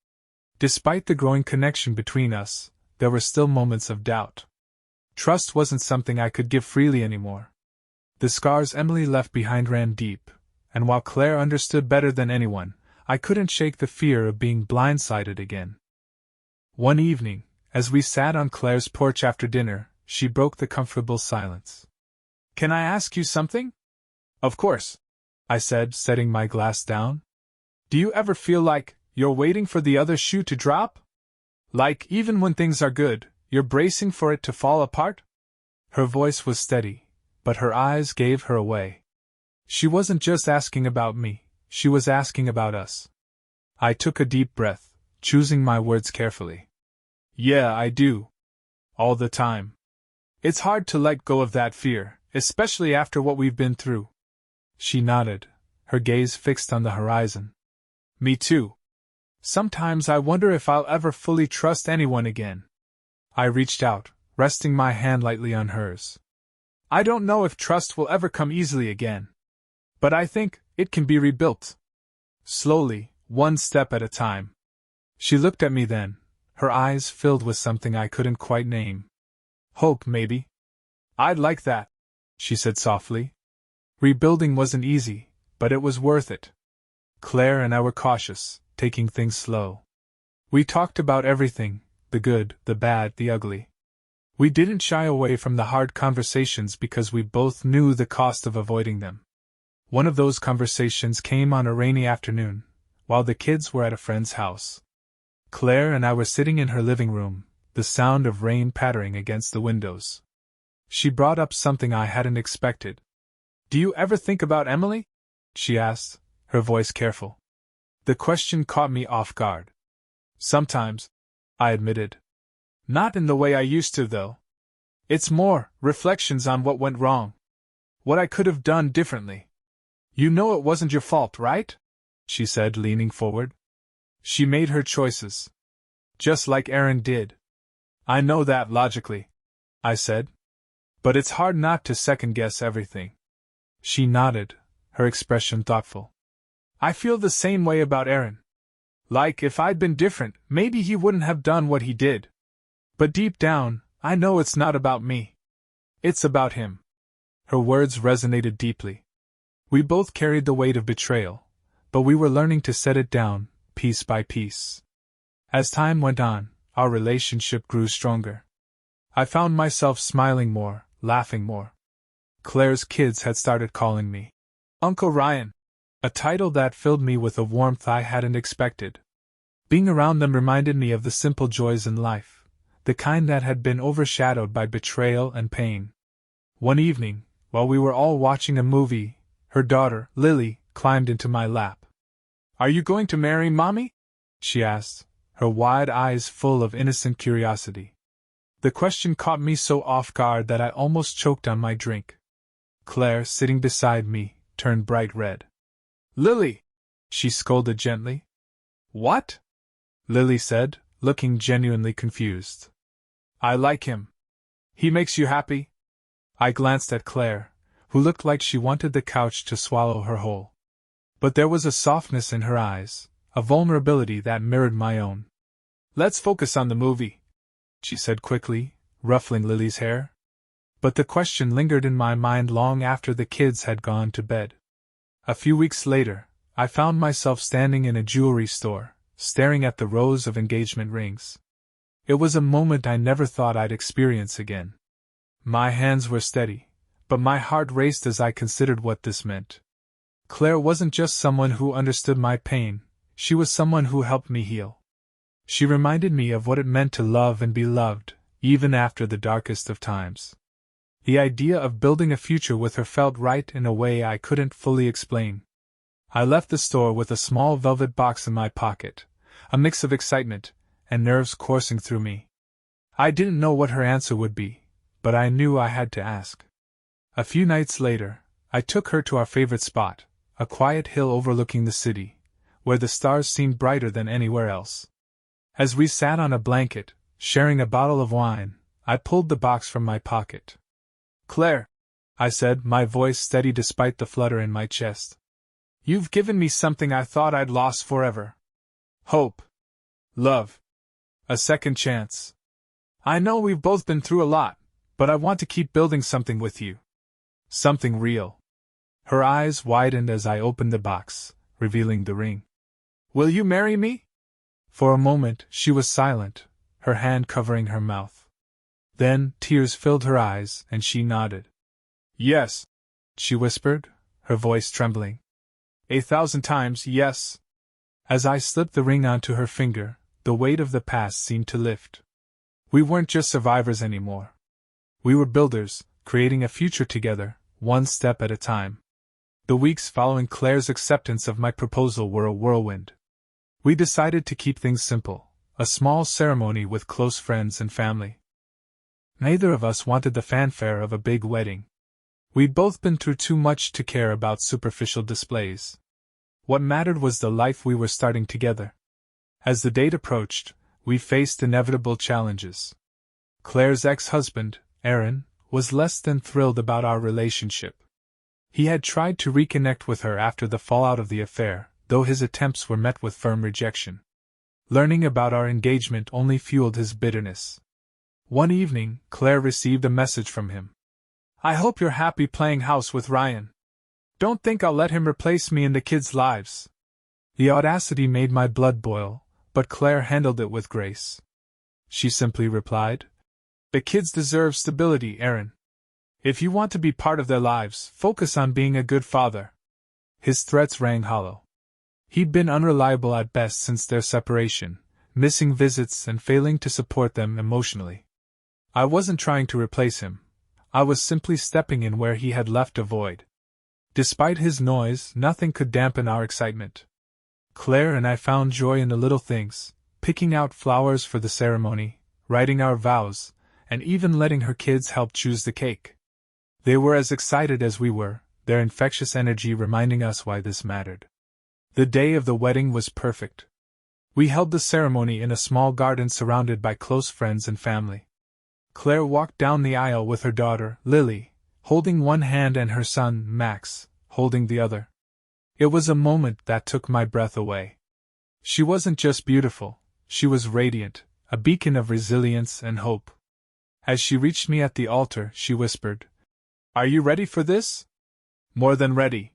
Despite the growing connection between us, there were still moments of doubt. Trust wasn't something I could give freely anymore. The scars Emily left behind ran deep, and while Claire understood better than anyone, I couldn't shake the fear of being blindsided again. One evening, as we sat on Claire's porch after dinner, she broke the comfortable silence. "Can I ask you something?" "Of course," I said, setting my glass down. "Do you ever feel like you're waiting for the other shoe to drop? Like, even when things are good, you're bracing for it to fall apart?" Her voice was steady, but her eyes gave her away. She wasn't just asking about me, she was asking about us. I took a deep breath, choosing my words carefully. "Yeah, I do. All the time. It's hard to let go of that fear, especially after what we've been through." She nodded, her gaze fixed on the horizon. "Me too. Sometimes I wonder if I'll ever fully trust anyone again." I reached out, resting my hand lightly on hers. "I don't know if trust will ever come easily again. But I think it can be rebuilt. Slowly, one step at a time." She looked at me then, her eyes filled with something I couldn't quite name. "Hope, maybe." "I'd like that," she said softly. Rebuilding wasn't easy, but it was worth it. Claire and I were cautious, taking things slow. We talked about everything, the good, the bad, the ugly. We didn't shy away from the hard conversations because we both knew the cost of avoiding them. One of those conversations came on a rainy afternoon, while the kids were at a friend's house. Claire and I were sitting in her living room, the sound of rain pattering against the windows. She brought up something I hadn't expected. "Do you ever think about Emily?" she asked, her voice careful. The question caught me off guard. "Sometimes," I admitted. "Not in the way I used to, though. It's more reflections on what went wrong. What I could have done differently." "You know it wasn't your fault, right?" she said, leaning forward. "She made her choices. Just like Aaron did." "I know that logically," I said. "But it's hard not to second-guess everything." She nodded, her expression thoughtful. "I feel the same way about Aaron. Like, if I'd been different, maybe he wouldn't have done what he did. But deep down, I know it's not about me. It's about him." Her words resonated deeply. We both carried the weight of betrayal, but we were learning to set it down, piece by piece. As time went on, our relationship grew stronger. I found myself smiling more, laughing more. Claire's kids had started calling me Uncle Ryan, a title that filled me with a warmth I hadn't expected. Being around them reminded me of the simple joys in life, the kind that had been overshadowed by betrayal and pain. One evening, while we were all watching a movie, her daughter, Lily, climbed into my lap. "Are you going to marry Mommy?" she asked, her wide eyes full of innocent curiosity. The question caught me so off guard that I almost choked on my drink. Claire, sitting beside me, turned bright red. "Lily!" she scolded gently. "What?" Lily said, looking genuinely confused. "I like him. He makes you happy?" I glanced at Claire, who looked like she wanted the couch to swallow her whole. But there was a softness in her eyes, a vulnerability that mirrored my own. "Let's focus on the movie," she said quickly, ruffling Lily's hair. But the question lingered in my mind long after the kids had gone to bed. A few weeks later, I found myself standing in a jewelry store, staring at the rows of engagement rings. It was a moment I never thought I'd experience again. My hands were steady, but my heart raced as I considered what this meant. Claire wasn't just someone who understood my pain, she was someone who helped me heal. She reminded me of what it meant to love and be loved, even after the darkest of times. The idea of building a future with her felt right in a way I couldn't fully explain. I left the store with a small velvet box in my pocket, a mix of excitement and nerves coursing through me. I didn't know what her answer would be, but I knew I had to ask. A few nights later, I took her to our favorite spot, a quiet hill overlooking the city, where the stars seemed brighter than anywhere else. As we sat on a blanket, sharing a bottle of wine, I pulled the box from my pocket. "Claire," I said, my voice steady despite the flutter in my chest. "You've given me something I thought I'd lost forever. Hope. Love. A second chance. I know we've both been through a lot, but I want to keep building something with you. Something real." Her eyes widened as I opened the box, revealing the ring. "Will you marry me?" For a moment, she was silent, her hand covering her mouth. Then, tears filled her eyes, and she nodded. "Yes," she whispered, her voice trembling. 1,000 times yes." As I slipped the ring onto her finger, the weight of the past seemed to lift. We weren't just survivors anymore. We were builders, creating a future together, one step at a time. The weeks following Claire's acceptance of my proposal were a whirlwind. We decided to keep things simple, a small ceremony with close friends and family. Neither of us wanted the fanfare of a big wedding. We'd both been through too much to care about superficial displays. What mattered was the life we were starting together. As the date approached, we faced inevitable challenges. Claire's ex-husband, Aaron, was less than thrilled about our relationship. He had tried to reconnect with her after the fallout of the affair, though his attempts were met with firm rejection. Learning about our engagement only fueled his bitterness. One evening, Claire received a message from him. "I hope you're happy playing house with Ryan. Don't think I'll let him replace me in the kids' lives. The audacity made my blood boil, but Claire handled it with grace. She simply replied, "The kids deserve stability, Aaron. If you want to be part of their lives, focus on being a good father." His threats rang hollow. He'd been unreliable at best since their separation, missing visits and failing to support them emotionally. I wasn't trying to replace him. I was simply stepping in where he had left a void. Despite his noise, nothing could dampen our excitement. Claire and I found joy in the little things, picking out flowers for the ceremony, writing our vows, and even letting her kids help choose the cake. They were as excited as we were, their infectious energy reminding us why this mattered. The day of the wedding was perfect. We held the ceremony in a small garden surrounded by close friends and family. Claire walked down the aisle with her daughter, Lily, holding one hand, and her son, Max, holding the other. It was a moment that took my breath away. She wasn't just beautiful, she was radiant, a beacon of resilience and hope. As she reached me at the altar, she whispered, "Are you ready for this?" "More than ready,"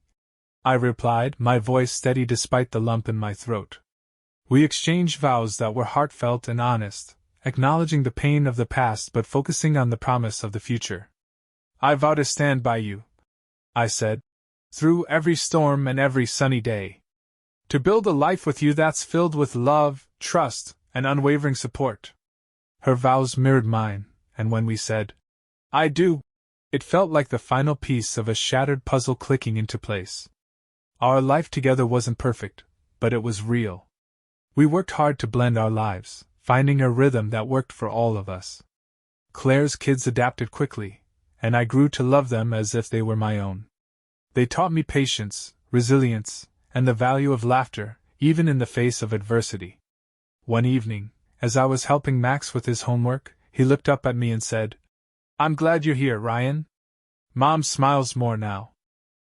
I replied, my voice steady despite the lump in my throat. We exchanged vows that were heartfelt and honest, acknowledging the pain of the past but focusing on the promise of the future. "I vow to stand by you," I said, "through every storm and every sunny day. To build a life with you that's filled with love, trust, and unwavering support." Her vows mirrored mine, and when we said, "I do," it felt like the final piece of a shattered puzzle clicking into place. Our life together wasn't perfect, but it was real. We worked hard to blend our lives, finding a rhythm that worked for all of us. Claire's kids adapted quickly, and I grew to love them as if they were my own. They taught me patience, resilience, and the value of laughter, even in the face of adversity. One evening, as I was helping Max with his homework, he looked up at me and said, "I'm glad you're here, Ryan. Mom smiles more now."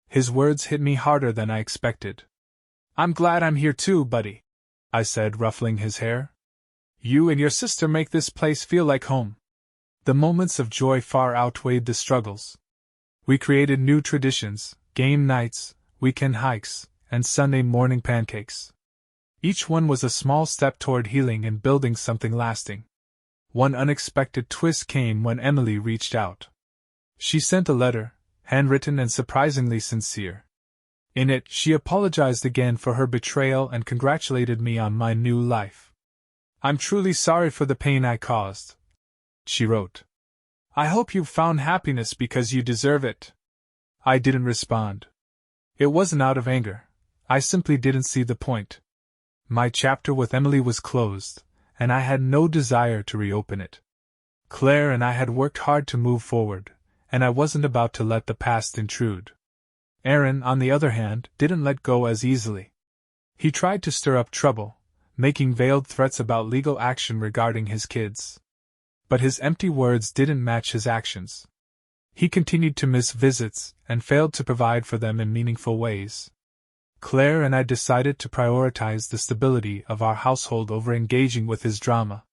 His words hit me harder than I expected. "I'm glad I'm here too, buddy," I said, ruffling his hair. "You and your sister make this place feel like home." The moments of joy far outweighed the struggles. We created new traditions, game nights, weekend hikes, and Sunday morning pancakes. Each one was a small step toward healing and building something lasting. One unexpected twist came when Emily reached out. She sent a letter, handwritten and surprisingly sincere. In it, she apologized again for her betrayal and congratulated me on my new life. "I'm truly sorry for the pain I caused," she wrote. "I hope you've found happiness because you deserve it." I didn't respond. It wasn't out of anger. I simply didn't see the point. My chapter with Emily was closed, and I had no desire to reopen it. Claire and I had worked hard to move forward, and I wasn't about to let the past intrude. Aaron, on the other hand, didn't let go as easily. He tried to stir up trouble, making veiled threats about legal action regarding his kids. But his empty words didn't match his actions. He continued to miss visits and failed to provide for them in meaningful ways. Claire and I decided to prioritize the stability of our household over engaging with his drama.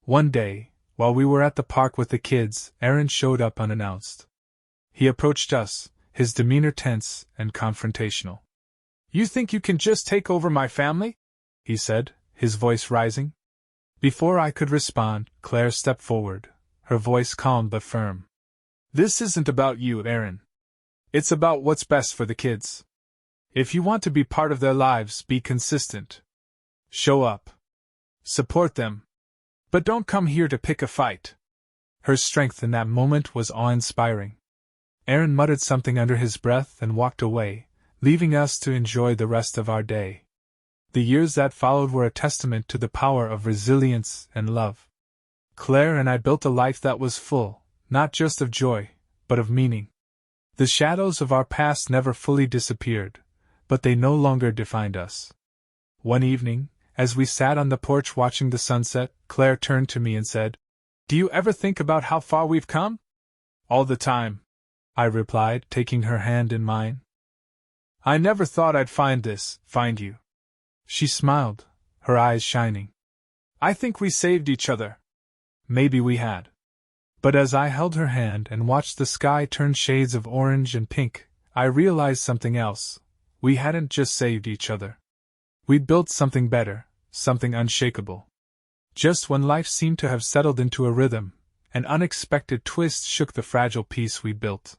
One day, while we were at the park with the kids, Aaron showed up unannounced. He approached us, his demeanor tense and confrontational. "You think you can just take over my family?" he said, his voice rising. Before I could respond, Claire stepped forward, her voice calm but firm. "This isn't about you, Aaron. It's about what's best for the kids. If you want to be part of their lives, be consistent. Show up. Support them. But don't come here to pick a fight." Her strength in that moment was awe-inspiring. Aaron muttered something under his breath and walked away, leaving us to enjoy the rest of our day. The years that followed were a testament to the power of resilience and love. Claire and I built a life that was full, not just of joy, but of meaning. The shadows of our past never fully disappeared, but they no longer defined us. One evening, as we sat on the porch watching the sunset, Claire turned to me and said, "Do you ever think about how far we've come?" "All the time," I replied, taking her hand in mine. "I never thought I'd find you." She smiled, her eyes shining. "I think we saved each other." Maybe we had. But as I held her hand and watched the sky turn shades of orange and pink, I realized something else. We hadn't just saved each other. We'd built something better, something unshakable. Just when life seemed to have settled into a rhythm, an unexpected twist shook the fragile peace we built.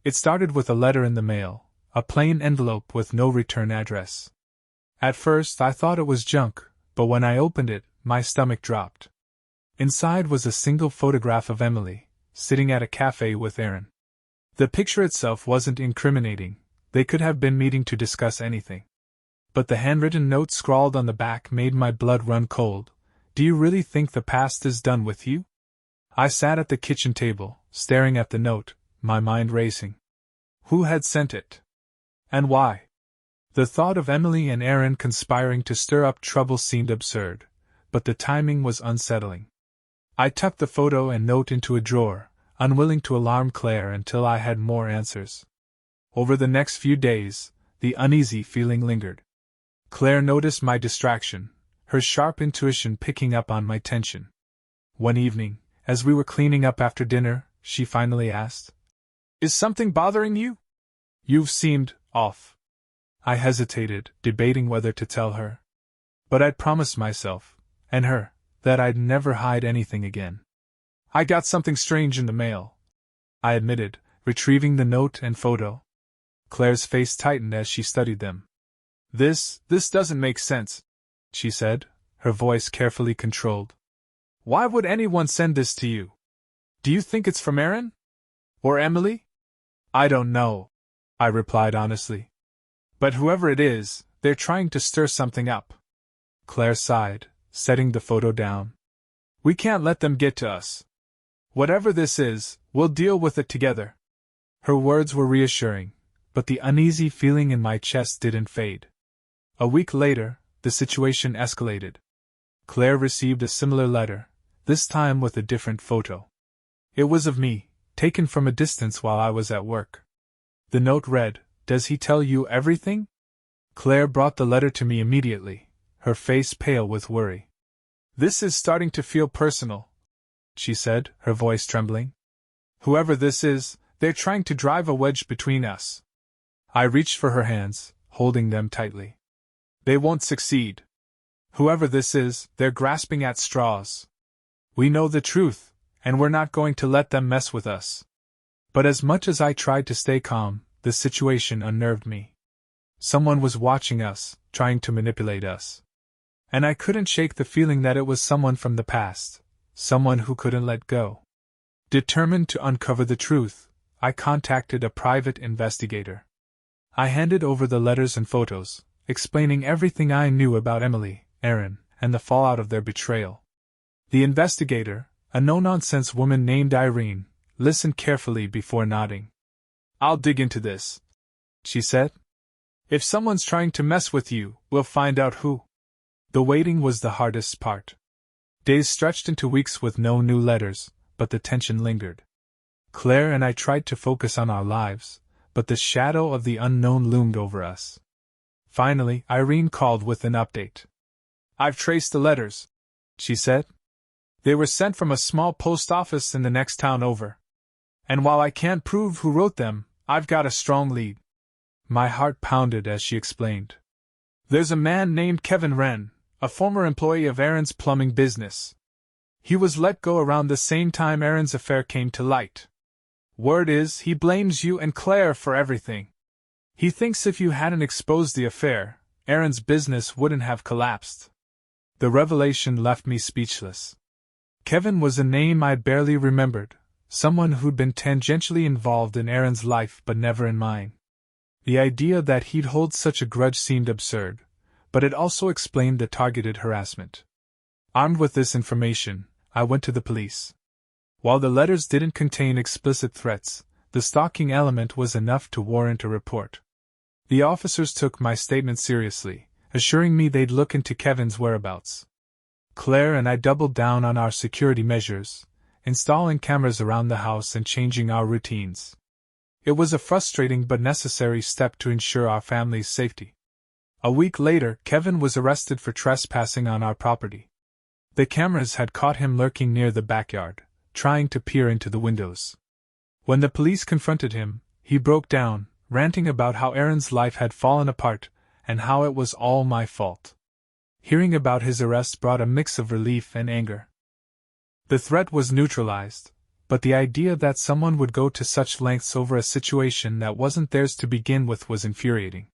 It started with a letter in the mail, a plain envelope with no return address. At first I thought it was junk, but when I opened it, my stomach dropped. Inside was a single photograph of Emily, sitting at a cafe with Aaron. The picture itself wasn't incriminating, they could have been meeting to discuss anything. But the handwritten note scrawled on the back made my blood run cold. Do you really think the past is done with you? I sat at the kitchen table, staring at the note, my mind racing. Who had sent it? And why? The thought of Emily and Aaron conspiring to stir up trouble seemed absurd, but the timing was unsettling. I tucked the photo and note into a drawer, unwilling to alarm Claire until I had more answers. Over the next few days, the uneasy feeling lingered. Claire noticed my distraction, her sharp intuition picking up on my tension. One evening, as we were cleaning up after dinner, she finally asked, "Is something bothering you? You've seemed off." I hesitated, debating whether to tell her. But I'd promised myself, and her, that I'd never hide anything again. "I got something strange in the mail," I admitted, retrieving the note and photo. Claire's face tightened as she studied them. This doesn't make sense," she said, her voice carefully controlled. "Why would anyone send this to you? Do you think it's from Aaron? Or Emily?" "I don't know," I replied honestly. "But whoever it is, they're trying to stir something up." Claire sighed, setting the photo down. "We can't let them get to us. Whatever this is, we'll deal with it together." Her words were reassuring, but the uneasy feeling in my chest didn't fade. A week later, the situation escalated. Claire received a similar letter, this time with a different photo. It was of me, taken from a distance while I was at work. The note read, "Does he tell you everything?" Claire brought the letter to me immediately, her face pale with worry. "This is starting to feel personal," she said, her voice trembling. "Whoever this is, they're trying to drive a wedge between us." I reached for her hands, holding them tightly. "They won't succeed. Whoever this is, they're grasping at straws. We know the truth, and we're not going to let them mess with us." But as much as I tried to stay calm, the situation unnerved me. Someone was watching us, trying to manipulate us. And I couldn't shake the feeling that it was someone from the past, someone who couldn't let go. Determined to uncover the truth, I contacted a private investigator. I handed over the letters and photos, explaining everything I knew about Emily, Aaron, and the fallout of their betrayal. The investigator, a no-nonsense woman named Irene, listened carefully before nodding. "I'll dig into this," she said. "If someone's trying to mess with you, we'll find out who." The waiting was the hardest part. Days stretched into weeks with no new letters, but the tension lingered. Claire and I tried to focus on our lives, but the shadow of the unknown loomed over us. Finally, Irene called with an update. "I've traced the letters," she said. "They were sent from a small post office in the next town over. And while I can't prove who wrote them, I've got a strong lead." My heart pounded as she explained. "There's a man named Kevin Wren, a former employee of Aaron's plumbing business. He was let go around the same time Aaron's affair came to light. Word is, he blames you and Claire for everything. He thinks if you hadn't exposed the affair, Aaron's business wouldn't have collapsed." The revelation left me speechless. Kevin was a name I'd barely remembered, someone who'd been tangentially involved in Aaron's life but never in mine. The idea that he'd hold such a grudge seemed absurd, but it also explained the targeted harassment. Armed with this information, I went to the police. While the letters didn't contain explicit threats, the stalking element was enough to warrant a report. The officers took my statement seriously, assuring me they'd look into Kevin's whereabouts. Claire and I doubled down on our security measures, installing cameras around the house and changing our routines. It was a frustrating but necessary step to ensure our family's safety. A week later, Kevin was arrested for trespassing on our property. The cameras had caught him lurking near the backyard, trying to peer into the windows. When the police confronted him, he broke down, ranting about how Aaron's life had fallen apart, and how it was all my fault. Hearing about his arrest brought a mix of relief and anger. The threat was neutralized, but the idea that someone would go to such lengths over a situation that wasn't theirs to begin with was infuriating.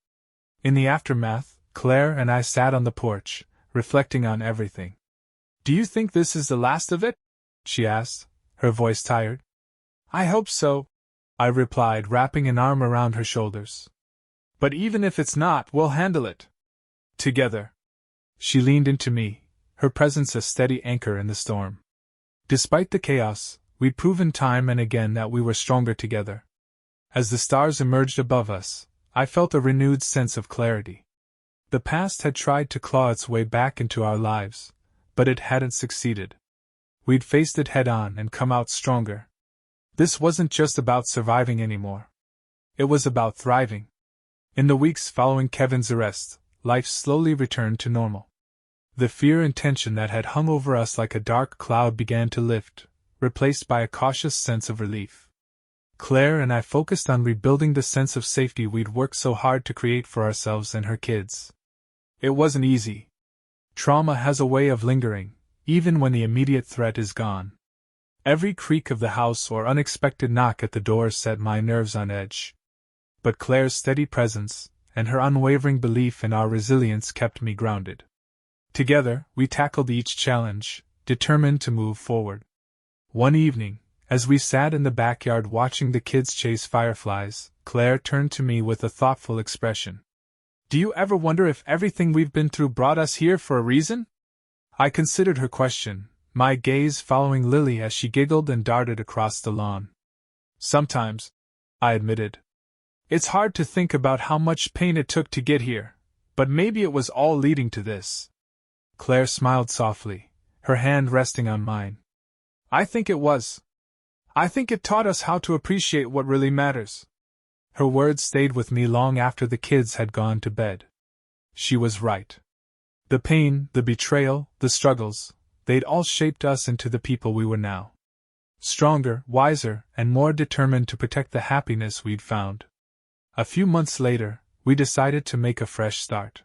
In the aftermath, Claire and I sat on the porch, reflecting on everything. "Do you think this is the last of it?" she asked, her voice tired. "I hope so," I replied, wrapping an arm around her shoulders. "But even if it's not, we'll handle it together." She leaned into me, her presence a steady anchor in the storm. Despite the chaos, we'd proven time and again that we were stronger together. As the stars emerged above us, I felt a renewed sense of clarity. The past had tried to claw its way back into our lives, but it hadn't succeeded. We'd faced it head-on and come out stronger. This wasn't just about surviving anymore. It was about thriving. In the weeks following Kevin's arrest, life slowly returned to normal. The fear and tension that had hung over us like a dark cloud began to lift, replaced by a cautious sense of relief. Claire and I focused on rebuilding the sense of safety we'd worked so hard to create for ourselves and her kids. It wasn't easy. Trauma has a way of lingering, even when the immediate threat is gone. Every creak of the house or unexpected knock at the door set my nerves on edge. But Claire's steady presence, and her unwavering belief in our resilience kept me grounded. Together, we tackled each challenge, determined to move forward. One evening, as we sat in the backyard watching the kids chase fireflies, Claire turned to me with a thoughtful expression. "Do you ever wonder if everything we've been through brought us here for a reason?" I considered her question, my gaze following Lily as she giggled and darted across the lawn. "Sometimes," I admitted. "It's hard to think about how much pain it took to get here, but maybe it was all leading to this." Claire smiled softly, her hand resting on mine. "I think it was. I think it taught us how to appreciate what really matters." Her words stayed with me long after the kids had gone to bed. She was right. The pain, the betrayal, the struggles, they'd all shaped us into the people we were now. Stronger, wiser, and more determined to protect the happiness we'd found. A few months later, we decided to make a fresh start.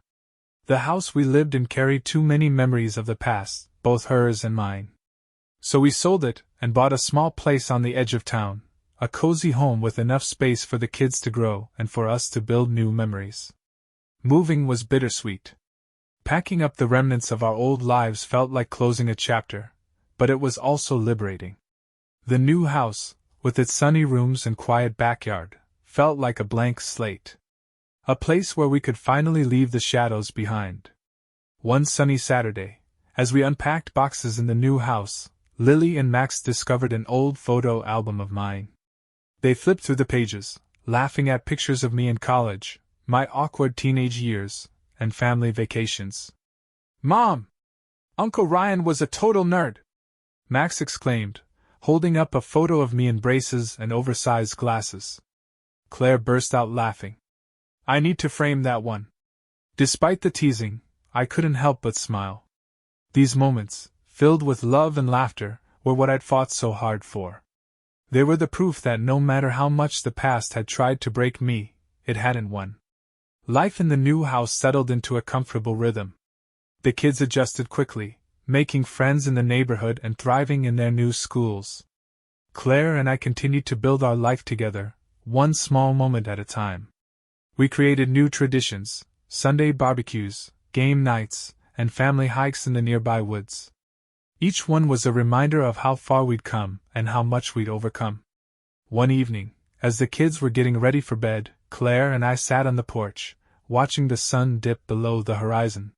The house we lived in carried too many memories of the past, both hers and mine. So we sold it and bought a small place on the edge of town, a cozy home with enough space for the kids to grow and for us to build new memories. Moving was bittersweet. Packing up the remnants of our old lives felt like closing a chapter, but it was also liberating. The new house, with its sunny rooms and quiet backyard, felt like a blank slate. A place where we could finally leave the shadows behind. One sunny Saturday, as we unpacked boxes in the new house, Lily and Max discovered an old photo album of mine. They flipped through the pages, laughing at pictures of me in college, my awkward teenage years, and family vacations. "Mom! Uncle Ryan was a total nerd!" Max exclaimed, holding up a photo of me in braces and oversized glasses. Claire burst out laughing. "I need to frame that one." Despite the teasing, I couldn't help but smile. These moments, filled with love and laughter, were what I'd fought so hard for. They were the proof that no matter how much the past had tried to break me, it hadn't won. Life in the new house settled into a comfortable rhythm. The kids adjusted quickly, making friends in the neighborhood and thriving in their new schools. Claire and I continued to build our life together, one small moment at a time. We created new traditions, Sunday barbecues, game nights, and family hikes in the nearby woods. Each one was a reminder of how far we'd come and how much we'd overcome. One evening, as the kids were getting ready for bed, Claire and I sat on the porch, watching the sun dip below the horizon.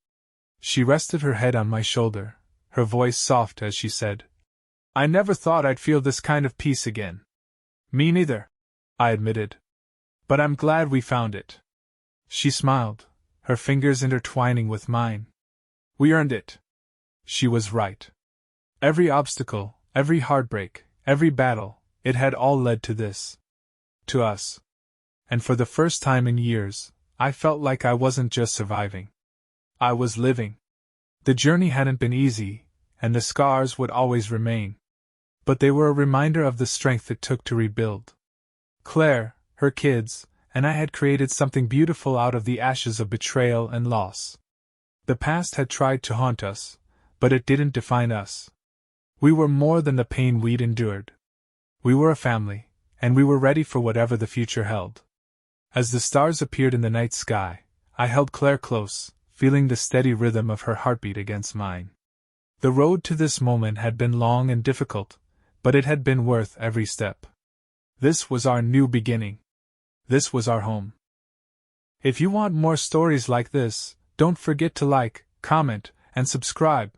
She rested her head on my shoulder, her voice soft as she said, "I never thought I'd feel this kind of peace again." "Me neither," I admitted. "But I'm glad we found it." She smiled, her fingers intertwining with mine. "We earned it." She was right. Every obstacle, every heartbreak, every battle, it had all led to this. To us. And for the first time in years, I felt like I wasn't just surviving. I was living. The journey hadn't been easy, and the scars would always remain. But they were a reminder of the strength it took to rebuild. Claire, her kids, and I had created something beautiful out of the ashes of betrayal and loss. The past had tried to haunt us, but it didn't define us. We were more than the pain we'd endured. We were a family, and we were ready for whatever the future held. As the stars appeared in the night sky, I held Claire close, feeling the steady rhythm of her heartbeat against mine. The road to this moment had been long and difficult, but it had been worth every step. This was our new beginning. This was our home. If you want more stories like this, don't forget to like, comment, and subscribe.